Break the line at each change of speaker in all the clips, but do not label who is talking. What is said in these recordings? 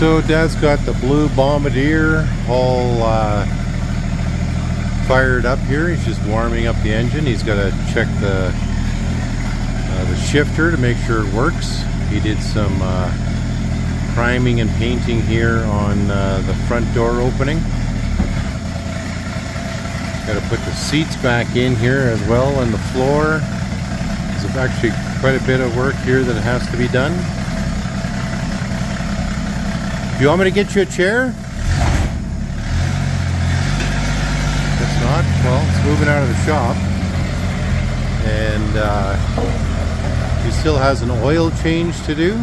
So Dad's got the blue Bombardier all fired up here. He's just warming up the engine. He's got to check the shifter to make sure it works. He did some priming and painting here on the front door opening. Got to put the seats back in here as well, and the floor. There's actually quite a bit of work here that has to be done. Do you want me to get you a chair? It's not. Well, it's moving out of the shop, and he still has an oil change to do.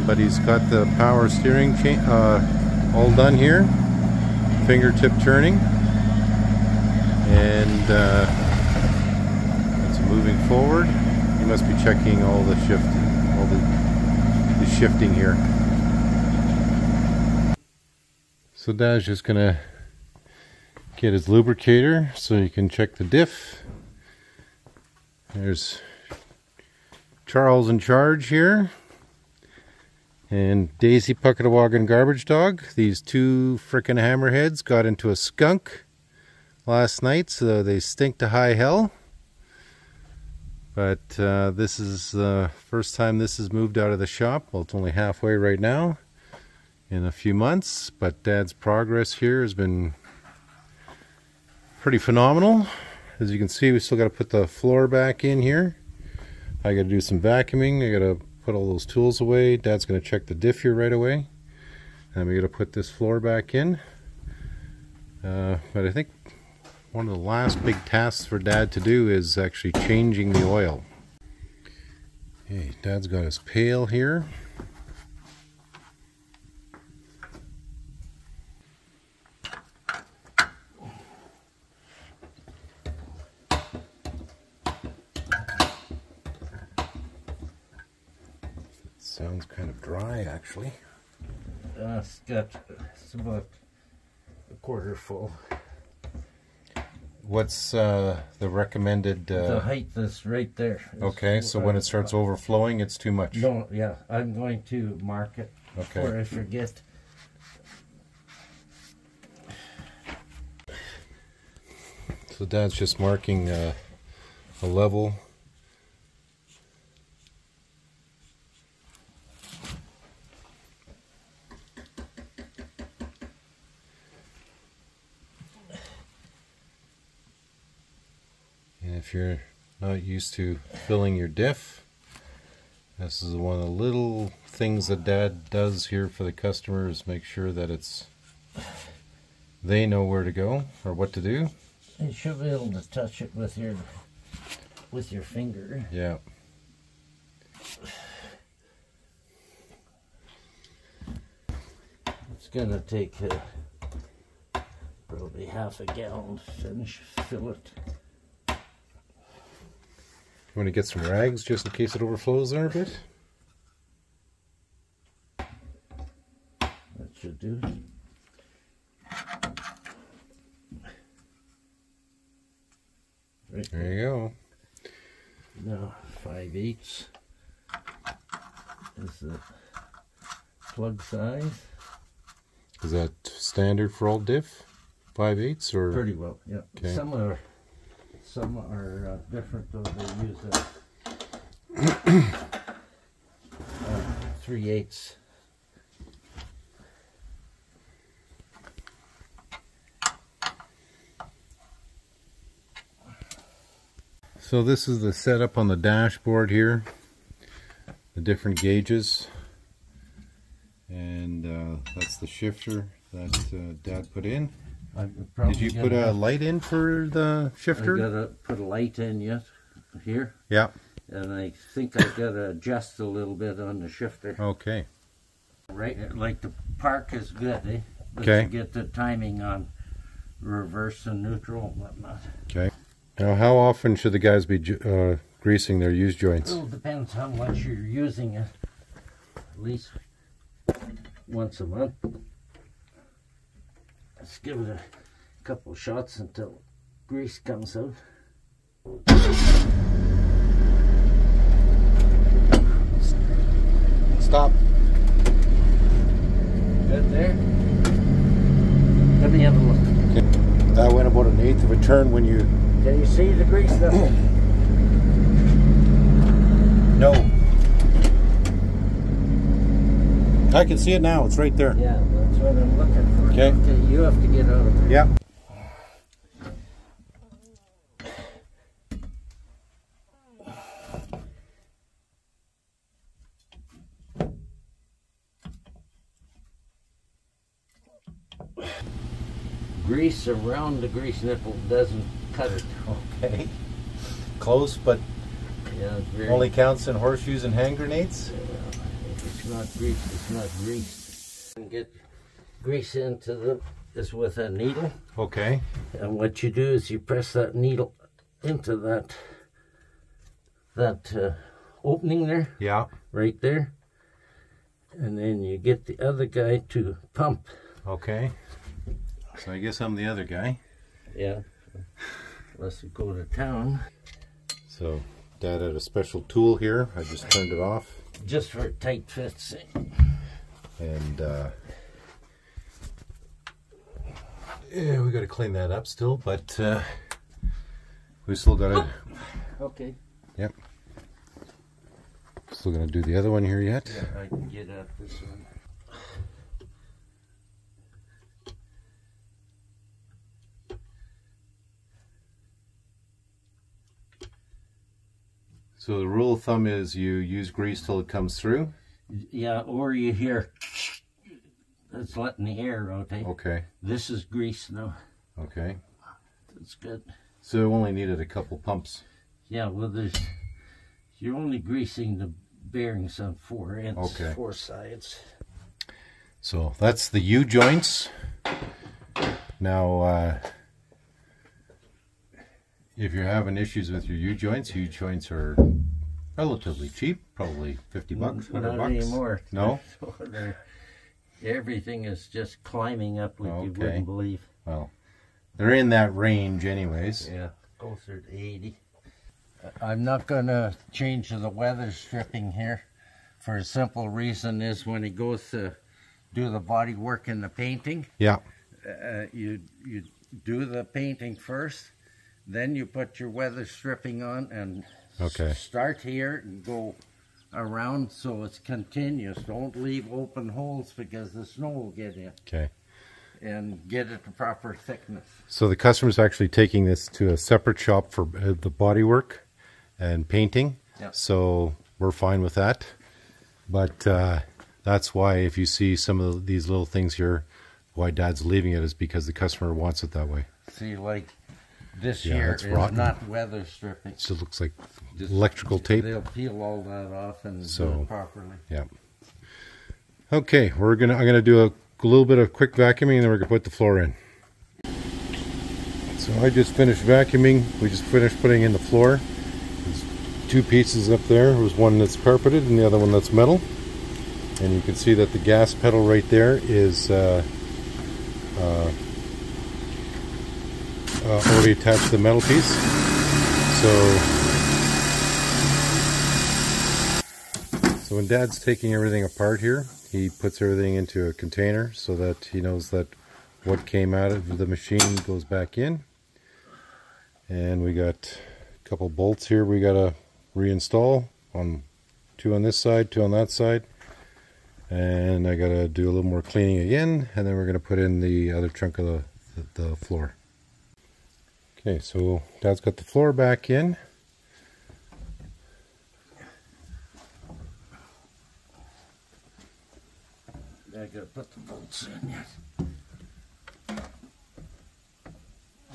But he's got the power steering all done here, fingertip turning, and it's moving forward. He must be checking all the shifting here. So Dad's just gonna get his lubricator so you can check the diff. There's Charles in charge here, and Daisy Puckatawagan Garbage Dog. These two frickin' hammerheads got into a skunk last night, so they stink to high hell. But this is the first time this has moved out of the shop. Well, it's only halfway right now in a few months, but Dad's progress here has been pretty phenomenal. As you can see, we still got to put the floor back in here. I got to do some vacuuming. I got to put all those tools away. Dad's going to check the diff here right away, and we got to put this floor back in. But I think one of the last big tasks for Dad to do is actually changing the oil. Okay, Dad's got his pail here. Sounds kind of dry, actually.
It's about a quarter full.
What's the recommended?
The height is right there.
Okay, so when it starts overflowing, it's too much.
No, yeah, I'm going to mark it before I forget.
So Dad's just marking a level. If you're not used to filling your diff, this is one of the little things that Dad does here for the customers. Make sure that they know where to go or what to do.
You should be able to touch it with your finger.
Yeah.
It's gonna take probably half a gallon to fill it.
You want to get some rags just in case it overflows there a bit?
That should do. Right
there you go.
Now 5/8 is the plug size.
Is that standard for all diff? 5/8 or?
Pretty well, yeah.
Okay.
Some are different though. They use a 3/8.
So this is the setup on the dashboard here. The different gauges. And that's the shifter that Dad put in. Did you put a light in for the shifter?
I gotta put a light in yet here.
Yeah.
And I think I gotta adjust a little bit on the shifter.
Okay.
Right, like the park is good, eh? But
okay.
You get the timing on reverse and neutral and whatnot.
Okay. Now, how often should the guys be greasing their used joints?
Well, it depends how much you're using it. At least once a month. Let's give it a couple shots until grease comes out.
Stop. turn when you...
Can you see the grease though?
No. I can see it now. It's right there.
Yeah, that's what I'm looking for.
Okay.
Okay, you have to get out of there.
Yeah.
Grease around the grease nipple doesn't cut it.
Okay. Close, but
Yeah, it's very,
only counts in horseshoes and hand grenades?
if it's not greased, it's not greased. And get grease into this with a needle.
Okay.
And what you do is you press that needle into that opening there,
Yeah.
right there. And then you get the other guy to pump.
Okay. So I guess I'm the other guy.
Yeah. Unless you go to town.
So Dad had a special tool here. I just turned it off.
Just for tight fits.
And yeah, we got to clean that up still, but we still got to...
Okay.
Yep. Still gonna do the other one here yet.
Yeah, I can get at this one.
So the rule of thumb is you use grease till it comes through.
Yeah, or you hear it's letting the air out. Eh?
Okay.
This is grease now.
Okay.
That's good.
So it only needed a couple pumps.
Yeah, well, you're only greasing the bearings on 4 ends,
Okay.
4 sides.
So that's the U-joints. Now, if you're having issues with your U-joints are relatively cheap, probably 50 bucks, 100
Not
bucks.
anymore.
No?
Everything is just climbing up like you
Okay.
wouldn't believe.
Well, they're in that range anyways.
Yeah, closer to 80. I'm not going to change the weather stripping here for a simple reason is when he goes to do the body work and the painting,
Yeah.
you do the painting first, then you put your weather stripping on and
Okay.
start here and go around so it's continuous. Don't leave open holes because the snow will get in.
Okay.
And get it the proper thickness.
So the customer's actually taking this to a separate shop for the body work and painting.
Yeah.
So we're fine with that. But that's why if you see some of these little things here, why Dad's leaving it is because the customer wants it that way.
See, like this
Yeah,
here
that's
is
rotten.
not weather stripping.
It just looks like
Just-
electrical tape.
They'll peel all that off and
So-
do it properly.
Yeah. Okay, I'm gonna do a little bit of quick vacuuming and then we're gonna put the floor in. So I just finished vacuuming. We just finished putting in the floor. There's 2 pieces up there. There's one that's carpeted and the other one that's metal. And you can see that the gas pedal right there is already attached to the metal piece. So when Dad's taking everything apart here, he puts everything into a container so that he knows that what came out of the machine goes back in. And we got a couple bolts here we gotta reinstall, 2 on this side, 2 on that side. And I gotta do a little more cleaning again, and then we're gonna put in the other chunk of the floor. Okay, so Dad's got the floor back in.
I gotta put the bolts in yet.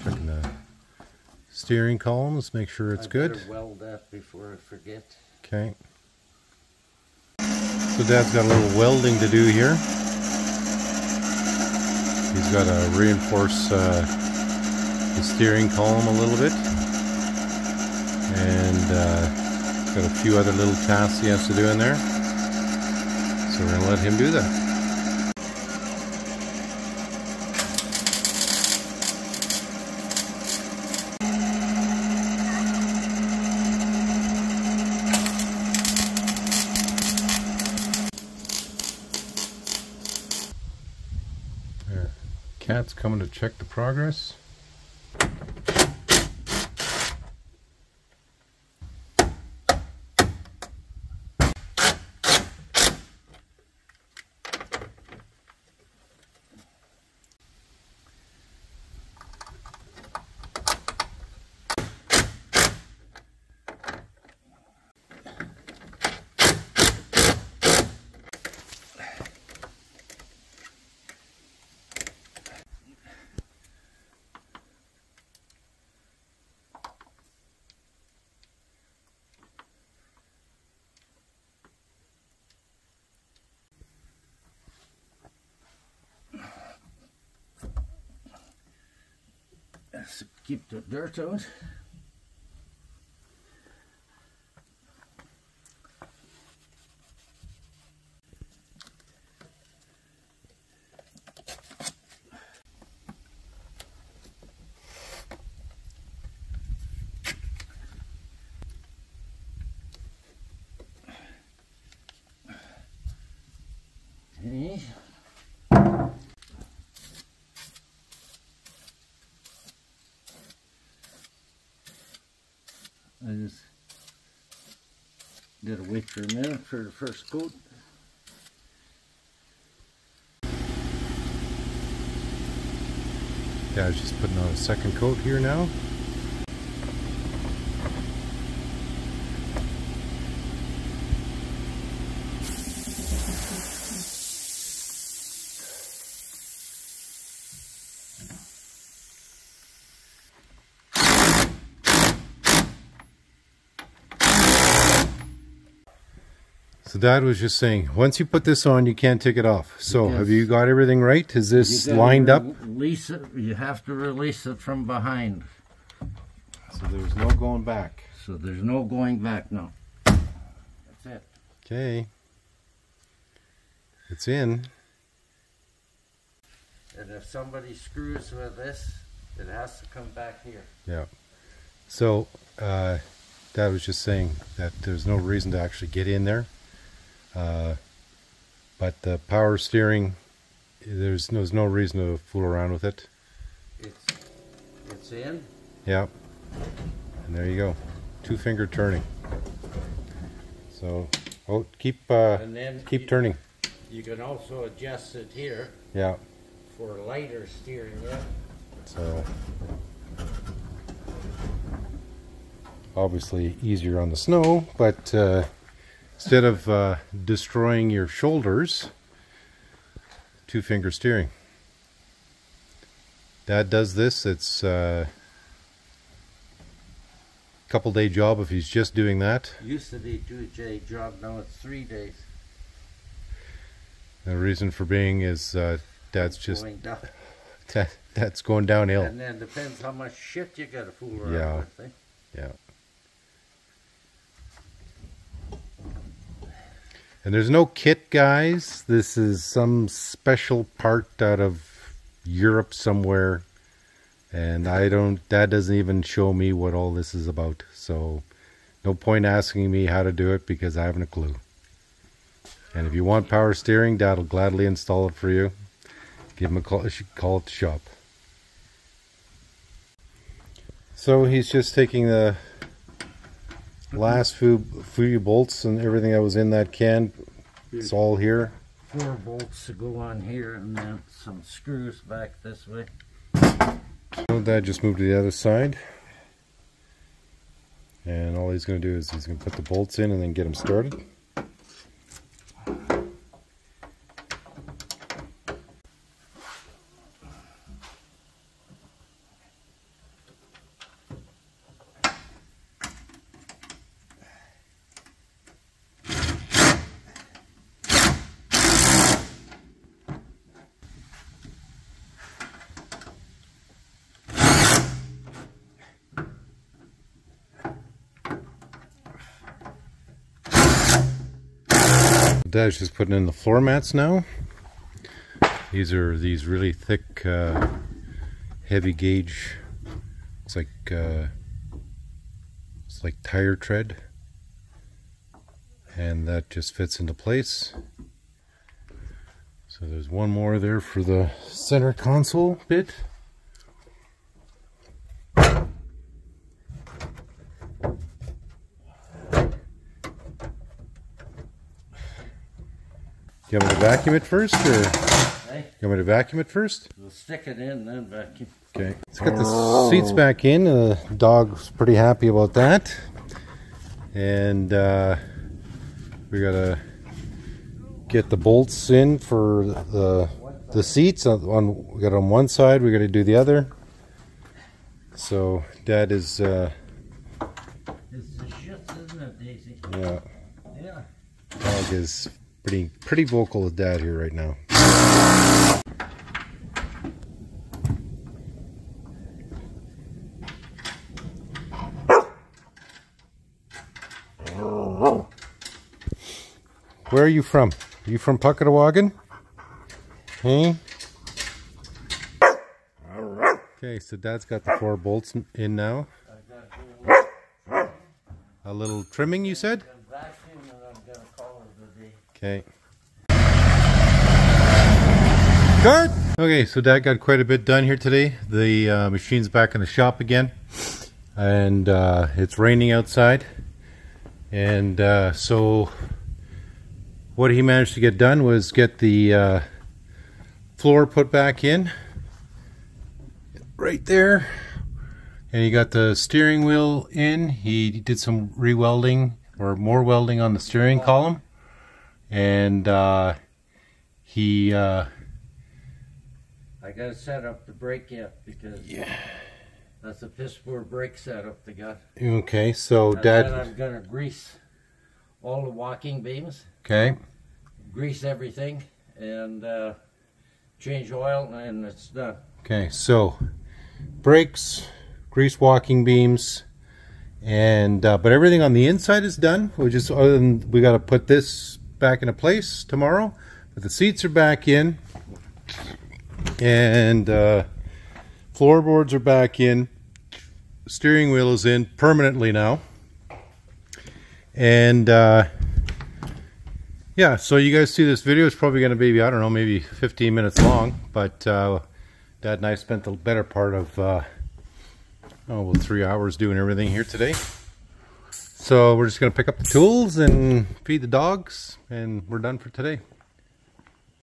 Checking the steering columns, make sure it's good.
Better weld that before I forget.
Okay. So Dad's got a little welding to do here. He's got to reinforce the steering column a little bit. And got a few other little tasks he has to do in there. So we're going to let him do that. Cat's coming to check the progress.
keep the dirt out. Okay. I just gotta wait for a minute for the first coat.
Yeah, I was just putting on a second coat here now. So Dad was just saying, once you put this on, you can't take it off. So
Yes.
have you got everything right? Is this lined up?
Release it. You have to release it from behind.
So there's no going back.
So there's no going back now. That's it.
Okay. It's in.
And if somebody screws with this, it has to come back here.
Yeah. So Dad was just saying that there's no reason to actually get in there. But the power steering, there's no reason to fool around with it.
It's in.
Yeah. And there you go. 2-finger turning. So, keep
And then
turning.
You can also adjust it here
Yeah.
for lighter steering. Yeah.
So, obviously easier on the snow, but instead of destroying your shoulders, 2-finger steering. Dad does this. It's a couple-day job if he's just doing that.
Used to be 2-day job, now it's 3 days.
The reason for being is Dad's just
Going down.
that's going downhill.
And then depends how much shit you got to fool around
Yeah.
with. Eh?
Yeah. And there's no kit, guys. This is some special part out of Europe somewhere. And Dad doesn't even show me what all this is about. So no point asking me how to do it because I haven't a clue. And if you want power steering, Dad will gladly install it for you. Give him a call. You should call at the shop. So he's just taking the last few bolts and everything that was in that can. It's all here.
4 bolts to go on here, and then some screws back this way.
So Dad just moved to the other side. And all he's going to do is he's going to put the bolts in and then get them started. Dad's just putting in the floor mats now. These are these really thick, heavy gauge. It's like tire tread, and that just fits into place. So there's one more there for the center console bit. Do you want me to vacuum it first, or
Hey,
you want me to vacuum it first?
we'll stick it in, then vacuum.
Okay, let's get the seats back in. The dog's pretty happy about that, and we gotta get the bolts in for the seats. We got on one side, we gotta do the other. So Dad is
It's the shits, isn't it, Daisy?
yeah,
Yeah.
dog is pretty vocal with Dad here right now. where are you from? Are you from Puckatawagan? Hey? Okay, so Dad's got the 4 bolts in now. A little trimming, you said? Okay. Guard! Okay, so Dad got quite a bit done here today. The machine's back in the shop again. And it's raining outside. And so what he managed to get done was get the floor put back in. Right there. And he got the steering wheel in. He did some re-welding or more welding on the steering column. And he
I gotta set up the brake yet because that's a piss poor brake setup they got.
Okay, so
And
Dad,
then I'm gonna grease all the walking beams,
okay,
grease everything, and change oil, and it's done.
okay, so brakes, grease walking beams, and but everything on the inside is done. We just, other than we got to put this back into place tomorrow, but the seats are back in, and floorboards are back in, steering wheel is in permanently now, and yeah, so you guys see this video, it's probably going to be, I don't know, maybe 15 minutes long, but Dad and I spent the better part of 3 hours doing everything here today. So we're just going to pick up the tools and feed the dogs, and we're done for today.